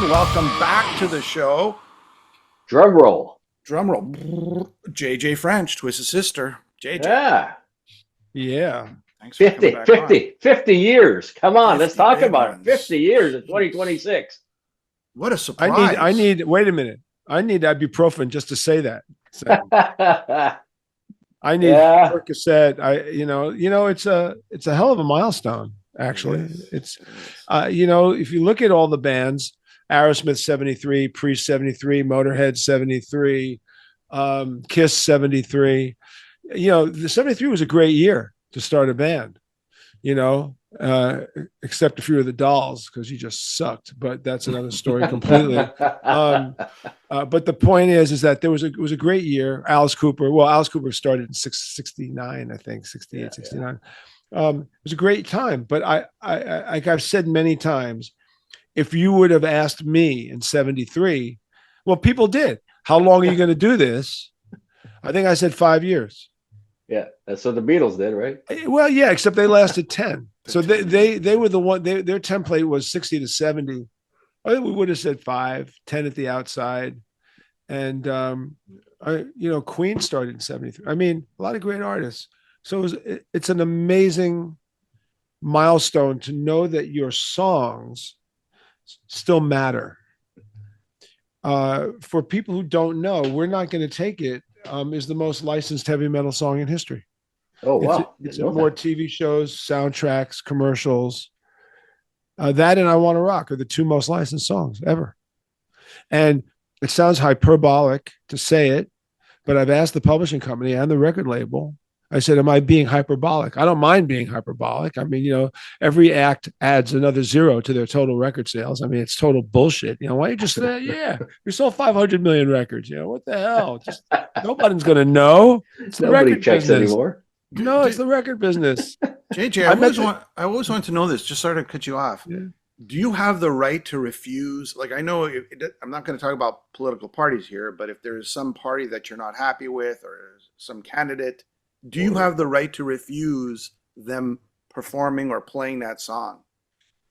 welcome back to the show. Drum roll. Drum roll. JJ French, Twisted Sister. JJ. Yeah. Thanks for coming back 50 years. Come on, let's talk about ones. it. 50 years in 2026. What a surprise. I need, wait a minute. I need ibuprofen just to say that. So, I need Percocet. It's a hell of a milestone, actually. It's, if you look at all the bands, Aerosmith 73, Priest 73, Motorhead 73, Kiss 73. The 73 was a great year to start a band, except a few of the Dolls because you just sucked. But that's another story completely. But the point is that it was a great year. Alice Cooper started in 69, I think, 68, 69. It was a great time. But like I've said many times, if you would have asked me in 73, well, people did. How long are you going to do this? I think I said 5 years. Yeah, that's what the Beatles did, right? Well, yeah, except they lasted 10. So they were the one. Their template was 60 to 70. I think we would have said 5, 10 at the outside, and Queen started in 73. I mean, a lot of great artists. So it's an amazing milestone to know that your songs still matter. For people who don't know, We're Not Going to Take It is the most licensed heavy metal song in history. Oh, wow. It's more TV shows, soundtracks, commercials. That and I Want to Rock are the two most licensed songs ever. And it sounds hyperbolic to say it, but I've asked the publishing company and the record label, I said, am I being hyperbolic? I don't mind being hyperbolic. I mean, every act adds another zero to their total record sales. I mean, it's total bullshit. Why you just say, we sold 500 million records. What the hell? Nobody's going to know. It's the record business anymore. No, it's the record business. JJ, I always wanted to know this, just sort of cut you off. Yeah. Do you have the right to refuse? Like, I know I'm not going to talk about political parties here, but if there is some party that you're not happy with or some candidate, do you have the right to refuse them performing or playing that song?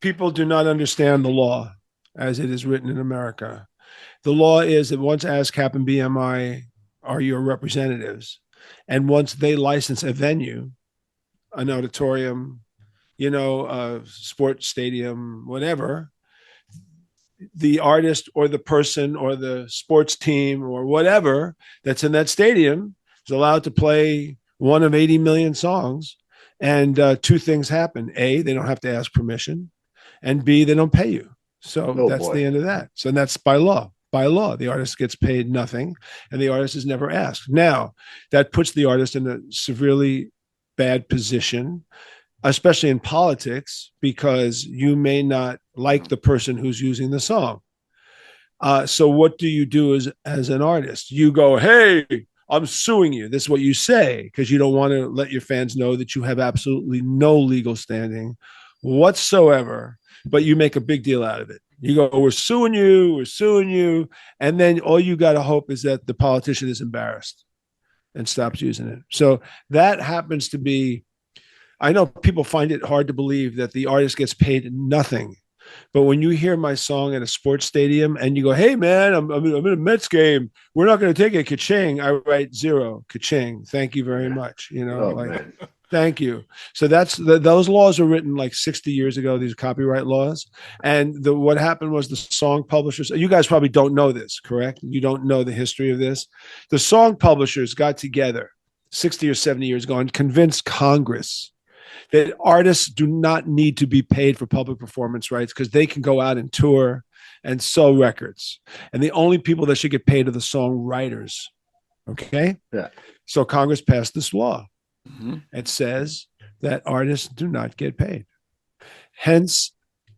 People do not understand the law as it is written in America. The law is that once ASCAP and BMI are your representatives, and once they license a venue, an auditorium, a sports stadium, whatever, the artist or the person or the sports team or whatever that's in that stadium is allowed to play one of 80 million songs. And two things happen. A, they don't have to ask permission. And B, they don't pay you. So that's the end of that. So that's by law. By law, the artist gets paid nothing and the artist is never asked. Now, that puts the artist in a severely bad position, especially in politics, because you may not like the person who's using the song. So what do you do as an artist? You go, hey, I'm suing you. This is what you say, because you don't want to let your fans know that you have absolutely no legal standing whatsoever, but you make a big deal out of it. You go, we're suing you. And then all you got to hope is that the politician is embarrassed and stops using it. So that happens to be, I know people find it hard to believe that the artist gets paid nothing. But when you hear my song at a sports stadium and you go, hey, man, I'm in a Mets game. We're not going to take it. Ka-ching. I write zero. Ka-ching. Thank you very much. Thank you. So those laws were written like 60 years ago, these copyright laws. And what happened was the song publishers, you guys probably don't know this, correct? You don't know the history of this. The song publishers got together 60 or 70 years ago and convinced Congress that artists do not need to be paid for public performance rights because they can go out and tour and sell records. And the only people that should get paid are the songwriters. Okay? Yeah. So Congress passed this law. Mm-hmm. It says that artists do not get paid. Hence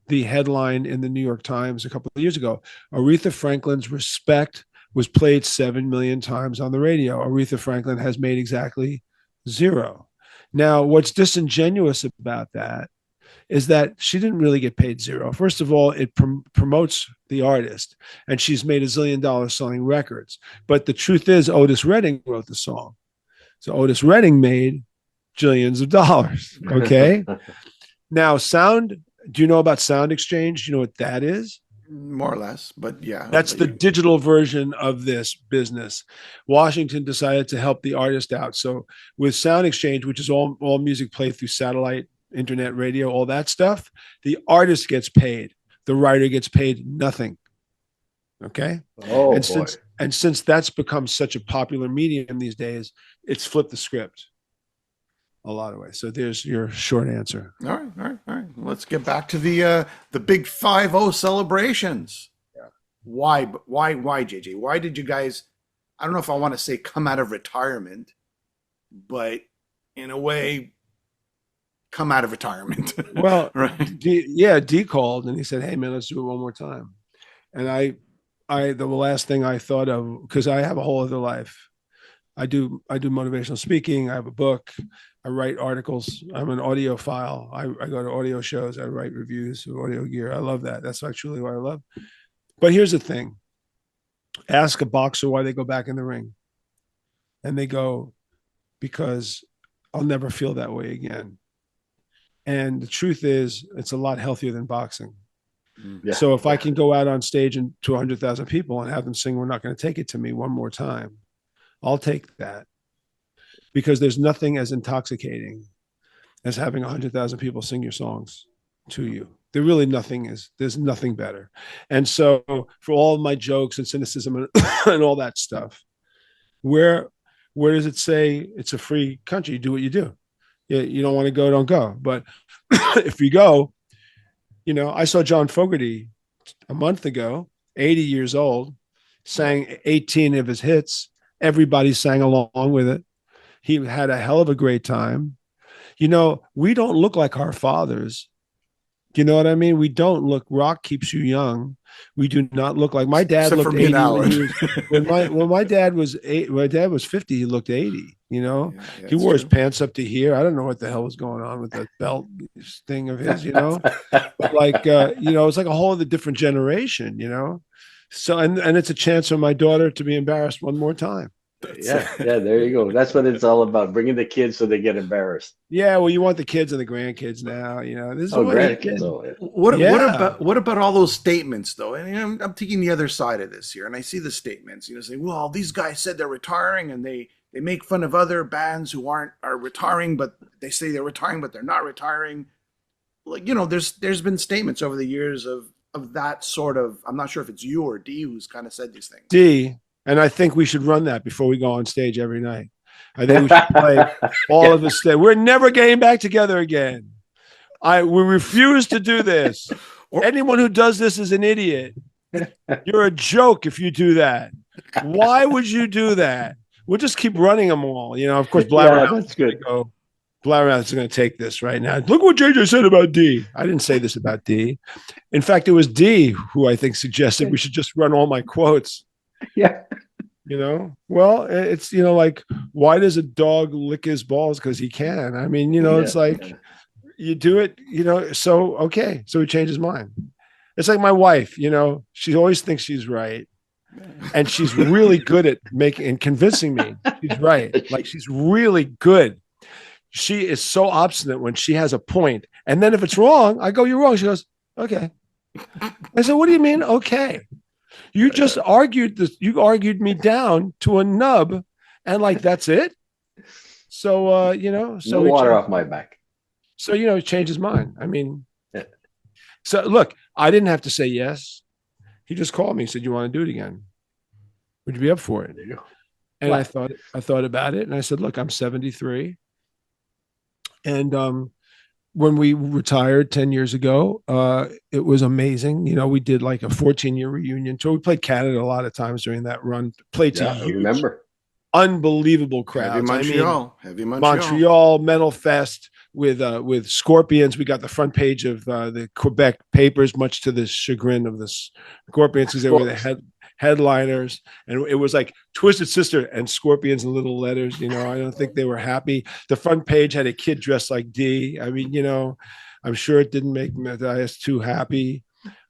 the headline in the New York Times a couple of years ago, Aretha Franklin's Respect was played 7 million times on the radio. Aretha Franklin has made exactly zero. Now, what's disingenuous about that is that she didn't really get paid zero. First of all, it promotes the artist, and she's made $1 zillion selling records. But the truth is, Otis Redding wrote the song. So Otis Redding made jillions of dollars, okay? Now, do you know about Sound Exchange? Do you know what that is? more or less, but yeah. That's the digital version of this business. Washington decided to help the artist out. So with Sound Exchange, which is all music played through satellite, internet, radio, all that stuff, the artist gets paid. The writer gets paid nothing. Okay. Oh and boy. since that's become such a popular medium these days, it's flipped the script a lot of ways. So there's your short answer. All right. Let's get back to the big 5-0 celebrations. Yeah. Why, JJ? Why did you guys? I don't know if I want to say come out of retirement, but in a way, come out of retirement. Well, right? D called and he said, "Hey man, let's do it one more time." And the last thing I thought of, because I have a whole other life. I do motivational speaking. I have a book. I write articles. I'm an audiophile. I go to audio shows. I write reviews of audio gear. I love that. That's actually what I love. But here's the thing. Ask a boxer why they go back in the ring. And they go, because I'll never feel that way again. And the truth is, it's a lot healthier than boxing. Yeah. So if I can go out on stage and to 100,000 people and have them sing "We're Not Going to Take It to Me" one more time, I'll take that, because there's nothing as intoxicating as having 100,000 people sing your songs to you. There really there's nothing better. And so for all of my jokes and cynicism and all that stuff, where does it say it's a free country? You do what you do. You don't want to go, don't go. But if you go, I saw John Fogerty a month ago, 80 years old, sang 18 of his hits. Everybody sang along with it. He had a hell of a great time. We don't look like our fathers. You know what I mean? We don't look. Rock keeps you young. We do not look like my dad. Except looked 80 when my dad was 50. He looked 80. He wore his pants up to here. I don't know what the hell was going on with that belt thing of his. But it's like a whole other different generation. So and it's a chance for my daughter to be embarrassed one more time. Yeah, there you go. That's what it's all about, bringing the kids so they get embarrassed. Yeah, well, you want the kids and the grandkids now. This is grandkids. What about all those statements though? And I'm taking the other side of this here, and I see the statements. Saying, "Well, these guys said they're retiring," and they make fun of other bands who are retiring, but they say they're retiring, but they're not retiring. Like there's been statements over the years of that sort of. I'm not sure if it's you or D who's kind of said these things. D. And I think we should run that before we go on stage every night. I think we should play all of us. We're never getting back together again. We refuse to do this. Anyone who does this is an idiot. You're a joke if you do that. Why would you do that? We'll just keep running them all. Of course, that's good. Blabbermouth's going to take this right now. Look what JJ said about D. I didn't say this about D. In fact, it was D who I think suggested we should just run all my quotes. Yeah. Well, it's, like, why does a dog lick his balls? Because he can. I mean, it's like you do it, so, okay. So he changed his mind. It's like my wife, she always thinks she's right. And she's really good at making and convincing me she's right. Like, she's really good. She is so obstinate when she has a point. And then if it's wrong, I go, "You're wrong." She goes, "Okay." I said, "What do you mean? Okay. You just argued this. You argued me down to a nub, and that's it." So, so no water off my back. So, he changed his mind. I mean, So look, I didn't have to say yes. He just called me and said, "You want to do it again? Would you be up for it?" And I thought about it, and I said, "Look, I'm 73, and when we retired 10 years ago, it was amazing. We did like a 14-year reunion tour. We played Canada a lot of times during that run. Played to I remember. Unbelievable crowds. Heavy Montreal, Metal Fest with Scorpions. We got the front page of the Quebec papers, much to the chagrin of the Scorpions, because they were the headliners, and it was like Twisted Sister and Scorpions in little letters. I don't think they were happy. The front page had a kid dressed like D. I mean, I'm sure it didn't make Matthias too happy.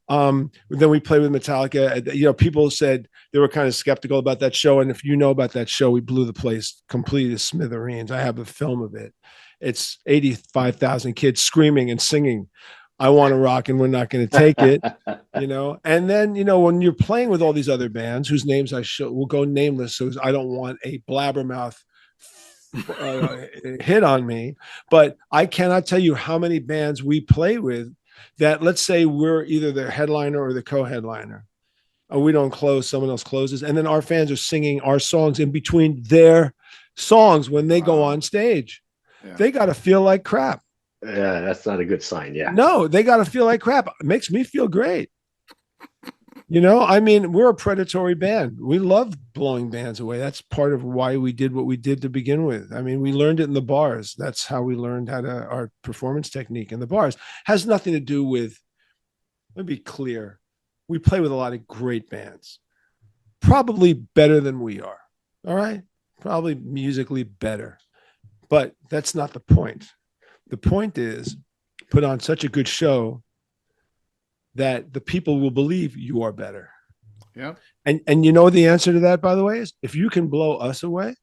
Then we played with Metallica. People said they were kind of skeptical about that show, and if you know about that show, we blew the place completely to smithereens. I have a film of it. It's 85,000 kids screaming and singing I want to rock and we're not going to take it. And then when you're playing with all these other bands whose names will go nameless, so I don't want a blabbermouth hit on me, but I cannot tell you how many bands we play with that, let's say we're either the headliner or the co-headliner, or we don't close, someone else closes, and then our fans are singing our songs in between their songs when they go on stage. Yeah. They got to feel like crap. Yeah, that's not a good sign. Yeah. No, they got to feel like crap. It makes me feel great. We're a predatory band. We love blowing bands away. That's part of why we did what we did to begin with. We learned it in the bars. That's how we learned our performance technique in the bars. Has nothing to do with, let me be clear, we play with a lot of great bands, probably better than we are. All right? Probably musically better. But that's not the point. The point is put on such a good show that the people will believe you are better. Yeah. And the answer to that, by the way, is if you can blow us away,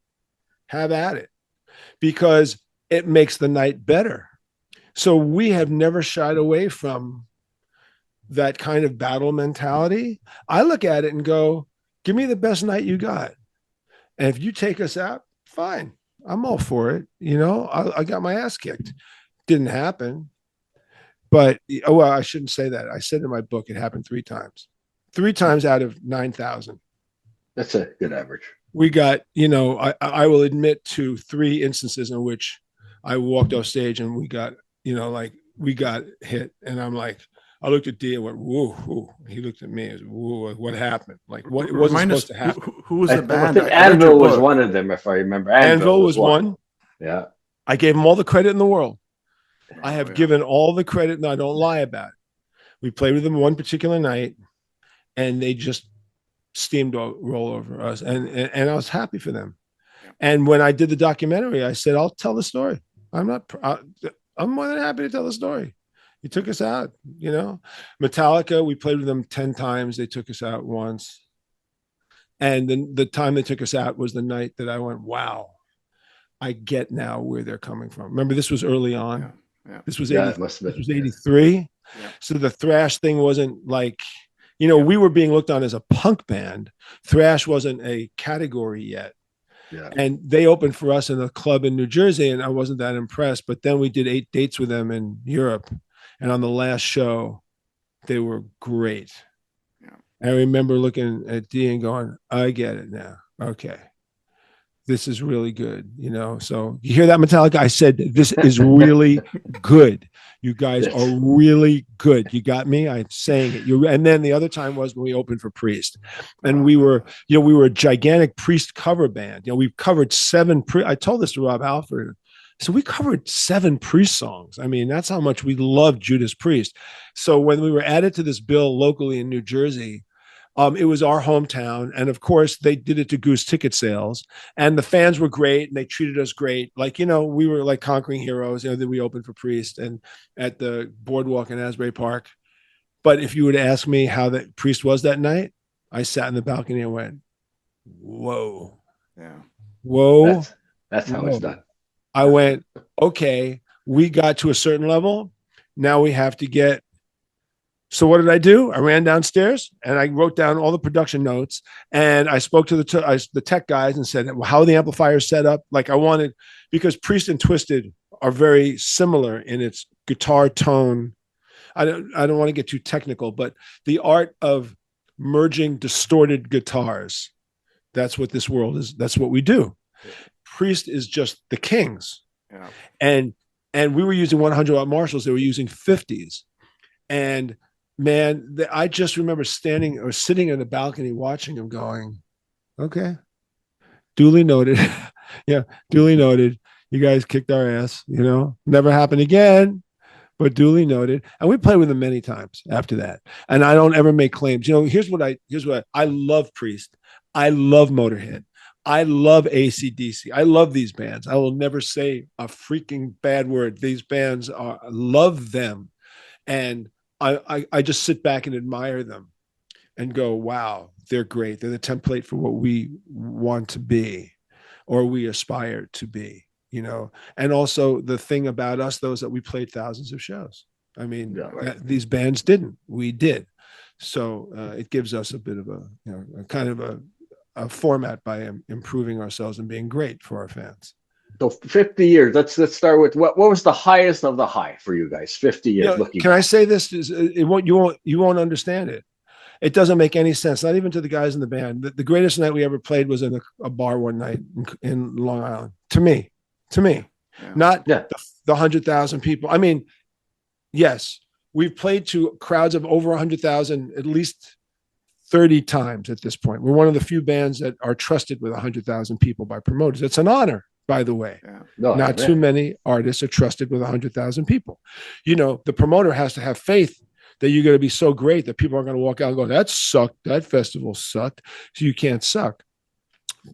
have at it, because it makes the night better. So we have never shied away from that kind of battle mentality. I look at it and go, give me the best night you got. And if you take us out, fine. I'm all for it. I got my ass kicked. Didn't happen. But, I shouldn't say that. I said in my book, it happened 3 times. 3 times out of 9,000. That's a good average. We got, I will admit to 3 instances in which I walked off stage and we got, we got hit. And I'm like, I looked at D and went, whoa, whoa. He looked at me and whoa, what happened? Like, what wasn't supposed to happen? Who was the band? Anvil was one of them, if I remember. Anvil was one. Yeah. I gave him all the credit in the world. I have given all the credit, and I don't lie about it. We played with them one particular night, and they just steamed roll over us, and I was happy for them. And when I did the documentary, I said, "I'll tell the story. I'm more than happy to tell the story." He took us out. Metallica. We played with them 10 times. They took us out once, and then the time they took us out was the night that I went, "Wow, I get now where they're coming from." Remember, this was early on. Yeah. Yeah. This was it must have been. This was 83. Yeah. So the thrash thing wasn't like, we were being looked on as a punk band. Thrash wasn't a category yet. Yeah. And they opened for us in a club in New Jersey, and I wasn't that impressed. But then we did 8 dates with them in Europe. And on the last show, they were great. Yeah. I remember looking at D and going, I get it now. Okay. This is really good, So you hear that, Metallica? I said, this is really good. You guys are really good. You got me? I'm saying it. And then the other time was when we opened for Priest, and we were a gigantic Priest cover band. We covered 7. I told this to Rob Halford. So we covered 7 Priest songs. That's how much we loved Judas Priest. So when we were added to this bill locally in New Jersey, it was our hometown. And of course, they did it to goose ticket sales. And the fans were great and they treated us great. Like, we were like conquering heroes. Then we opened for Priest and at the boardwalk in Asbury Park. But if you were to ask me how the Priest was that night, I sat in the balcony and went, whoa. Yeah. Whoa. That's how it's done. I went, okay, we got to a certain level. Now we have to get. So what did I do? I ran downstairs and I wrote down all the production notes and I spoke to the tech guys and said, well, how are the amplifiers set up? Like I wanted, because Priest and Twisted are very similar in its guitar tone. I don't want to get too technical, but the art of merging distorted guitars, that's what this world is. That's what we do. Yeah. Priest is just the Kings. Yeah. And we were using 100-watt Marshalls. They were using 50s. And man, I just remember standing or sitting in the balcony watching them going, okay, duly noted. Yeah, duly noted. You guys kicked our ass, never happened again, but duly noted. And we played with them many times after that. And I don't ever make claims. Here's what I love Priest. I love Motorhead. I love AC/DC. I love these bands. I will never say a freaking bad word. These bands I love them. And I just sit back and admire them and go, wow, they're great. They're the template for what we want to be or we aspire to be, And also the thing about us, though, is that we played thousands of shows. I mean, Yeah. these bands didn't. We did. So it gives us a bit of a kind of a format by improving ourselves and being great for our fans. So 50 years. Let's start with what was the highest of the high for you guys? 50 years looking can back. I say this? You won't understand it. It doesn't make any sense, not even to the guys in the band. The greatest night we ever played was in a bar one night in Long Island. To me, not the 100,000 people. I mean, yes, we've played to crowds of over 100,000 at least 30 times at this point. We're one of the few bands that are trusted with 100,000 people by promoters. It's an honor, by the way. Not too many artists are trusted with 100,000 people. The promoter has to have faith that you're going to be so great that people are going to walk out and go, that sucked. That festival sucked. So you can't suck.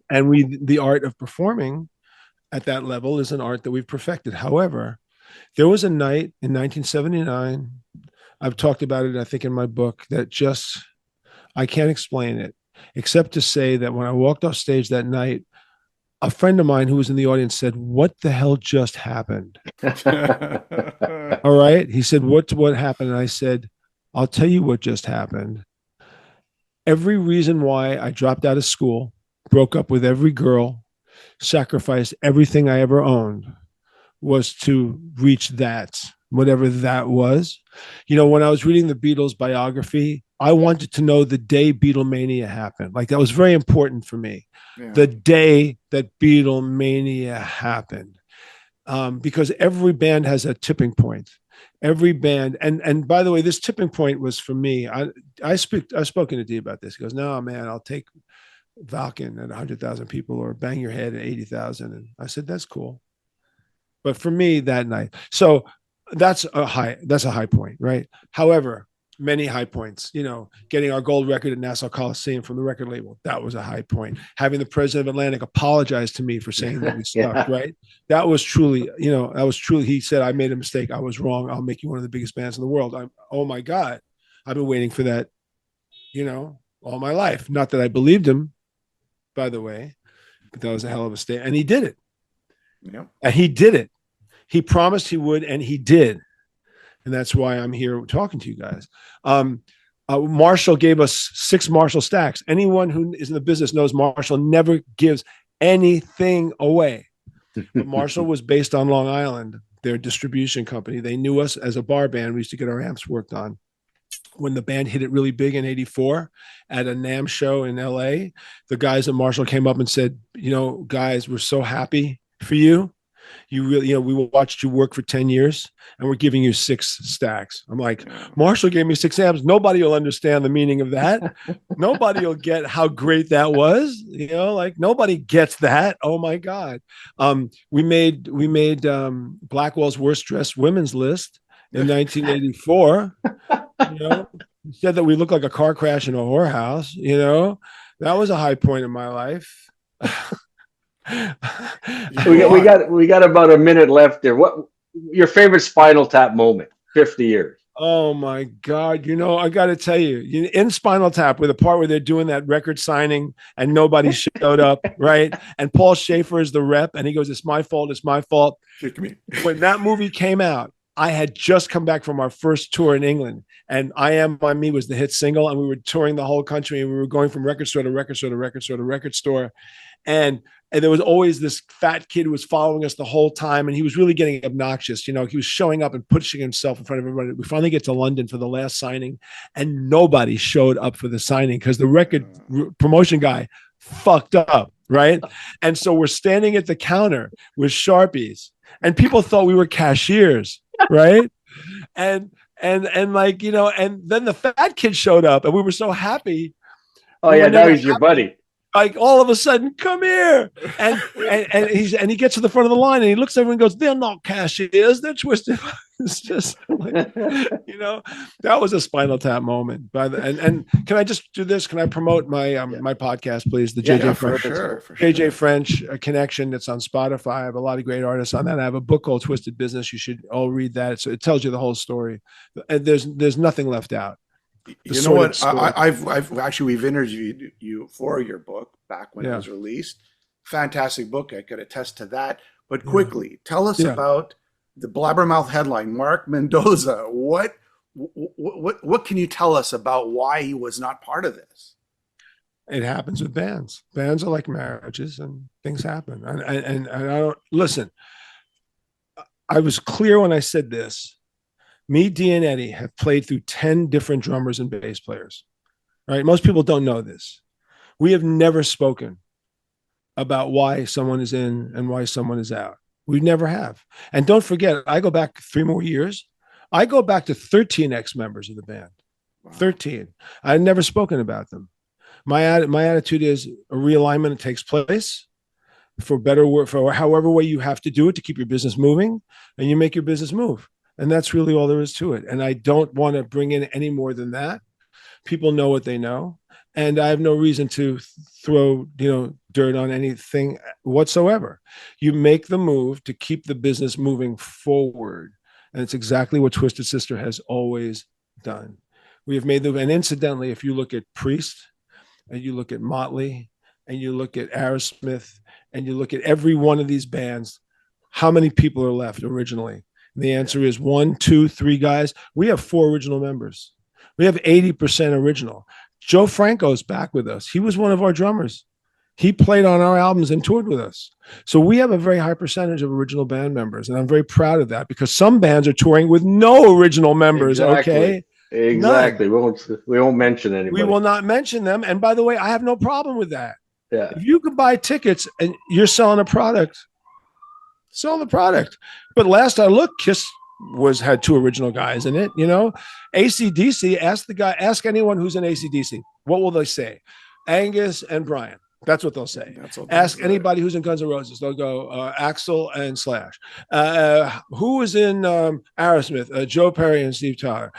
And the art of performing at that level is an art that we've perfected. However, there was a night in 1979, I've talked about it, I think, in my book, that I can't explain it, except to say that when I walked off stage that night, a friend of mine who was in the audience said, "What the hell just happened?" All right. He said, what happened? And I said, "I'll tell you what just happened. Every reason why I dropped out of school, broke up with every girl, sacrificed everything I ever owned, was to reach that, whatever that was." When I was reading the Beatles biography, I wanted to know the day Beatlemania happened. Like, that was very important for me. Yeah. The day that Beatlemania happened. Because every band has a tipping point. Every band, and by the way, this tipping point was for me. I've spoken to D about this. He goes, "No, man, I'll take Valken at 100,000 people or Bang Your Head at 80,000." And I said, "That's cool." But for me that night, so that's a high point, right? However, many high points, getting our gold record at Nassau Coliseum from the record label, that was a high point. Having the president of Atlantic apologize to me for saying that we sucked, right? That was truly, he said, "I made a mistake. I was wrong. I'll make you one of the biggest bands in the world." Oh my God. I've been waiting for that, all my life. Not that I believed him, by the way, but that was a hell of a statement. And he did it. Yeah. And he did it. He promised he would, and he did. And that's why I'm here talking to you guys. Marshall gave us 6 Marshall stacks. Anyone who is in the business knows Marshall never gives anything away. But Marshall was based on Long Island, their distribution company. They knew us as a bar band. We used to get our amps worked on. When the band hit it really big in '84 at a NAMM show in LA, the guys at Marshall came up and said, "Guys, we're so happy for you. You really, we watched you work for 10 years and we're giving you 6 stacks." I'm like, "Marshall gave me 6 amps. Nobody will understand the meaning of that. Nobody will get how great that was. Nobody gets that. Oh my God." We made Blackwell's worst dressed women's list in 1984. He said that we look like a car crash in a whorehouse. That was a high point in my life. we got about a minute left there. What your favorite Spinal Tap moment? 50 years. Oh my God. I got to tell you, in Spinal Tap, with the part where they're doing that record signing and nobody showed up, right? And Paul Schaefer is the rep and he goes, "It's my fault. It's my fault." When that movie came out, I had just come back from our first tour in England, and "I Am By Me" was the hit single, and we were touring the whole country, and we were going from record store to record store to record store to record store. And there was always this fat kid who was following us the whole time, and he was really getting obnoxious. He was showing up and pushing himself in front of everybody. We finally get to London for the last signing, and nobody showed up for the signing because the record promotion guy fucked up, right? And so we're standing at the counter with Sharpies, and people thought we were cashiers, right? And then the fat kid showed up, and we were so happy. Oh yeah, now he's your buddy. Like, all of a sudden, "Come here," and he gets to the front of the line and he looks at everyone and goes, "They're not cashiers, they're twisted." It's just like, that was a Spinal Tap moment. And can I just do this? Can I promote my my podcast, please? The JJ French, for sure. JJ French Connection. That's on Spotify. I have a lot of great artists on that. I have a book called Twisted Business. You should all read that. So it tells you the whole story. And there's nothing left out. You know what? I've actually, we've interviewed you for your book back when it was released. Fantastic book. I could attest to that. But quickly, tell us about the blabbermouth headline, Mark Mendoza. What can you tell us about why he was not part of this? It happens with bands. Bands are like marriages, and things happen. And I don't listen. I was clear when I said this. Me, Dee, and Eddie have played through 10 different drummers and bass players. Right? Most people don't know this. We have never spoken about why someone is in and why someone is out. We never have. And don't forget, I go back 3 more years. I go back to 13 ex-members of the band. Wow. 13. I've never spoken about them. My attitude is a realignment takes place for better work, for however way you have to do it to keep your business moving, and you make your business move. And that's really all there is to it. And I don't want to bring in any more than that. People know what they know. And I have no reason to throw, dirt on anything whatsoever. You make the move to keep the business moving forward. And it's exactly what Twisted Sister has always done. We have made the, and incidentally, if you look at Priest and you look at Motley and you look at Aerosmith and you look at every one of these bands, how many people are left originally? And the answer is 1, 2, 3 guys. We have 4 original members. We have 80% original. Joe Franco's back with us. He was one of our drummers. He played on our albums and toured with us. So we have a very high percentage of original band members. And I'm very proud of that because some bands are touring with no original members. Exactly. Okay. Exactly. We won't mention anybody. We will not mention them. And by the way, I have no problem with that. Yeah. If you can buy tickets and you're selling a product, sell the product. But last I looked, Kiss had 2 original guys in it. AC/DC, ask anyone who's in AC/DC. What will they say? Angus and Brian. That's what they'll say. Ask anybody who's in Guns N' Roses. They'll go Axl and Slash. Who was in Aerosmith? Joe Perry and Steve Tyler.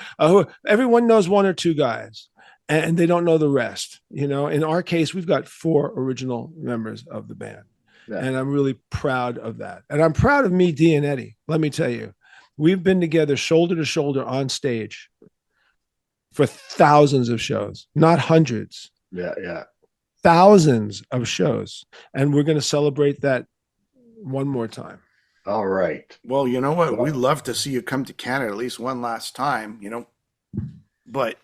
Everyone knows 1 or 2 guys, and they don't know the rest. In our case, we've got 4 original members of the band, and I'm really proud of that. And I'm proud of me, Dee, and Eddie. Let me tell you, we've been together shoulder to shoulder on stage for thousands of shows, not hundreds. Yeah. Thousands of shows. And we're going to celebrate that one more time. All right. Well, you know what? We'd love to see you come to Canada at least one last time, but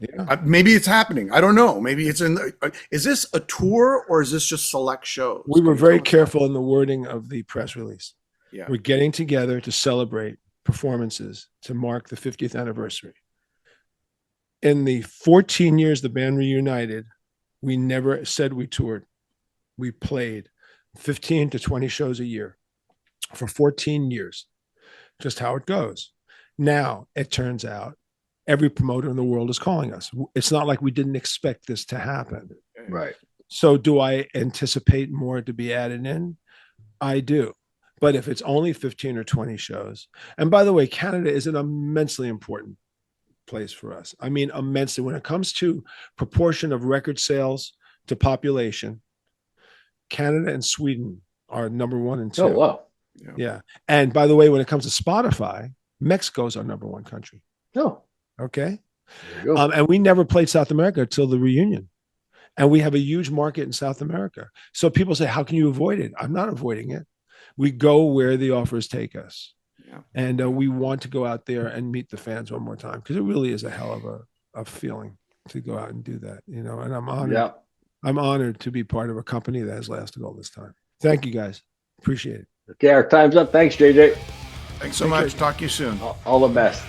maybe it's happening. I don't know. Maybe it's is this a tour or is this just select shows? We were very careful in the wording of the press release. Yeah. We're getting together to celebrate performances to mark the 50th anniversary. In the 14 years the band reunited, we never said we toured. We played 15 to 20 shows a year for 14 years. Just how it goes. Now, it turns out every promoter in the world is calling us. It's not like we didn't expect this to happen. Right. So do I anticipate more to be added in? I do. But if it's only 15 or 20 shows, and by the way, Canada is an immensely important place for us. I mean, immensely. When it comes to proportion of record sales to population, Canada and Sweden are number 1 and 2. Oh, wow. Yeah. And by the way, when it comes to Spotify, Mexico's our number 1 country. Oh. Okay. And we never played South America until the reunion. And we have a huge market in South America. So people say, how can you avoid it? I'm not avoiding it. We go where the offers take us. And we want to go out there and meet the fans one more time because it really is a hell of a feeling to go out and do that, and I'm honored. Yeah. I'm honored to be part of a company that has lasted all this time. Thank you, guys. Appreciate it. Okay, our time's up. Thanks, JJ. Thanks so much. Talk to you soon. All the best.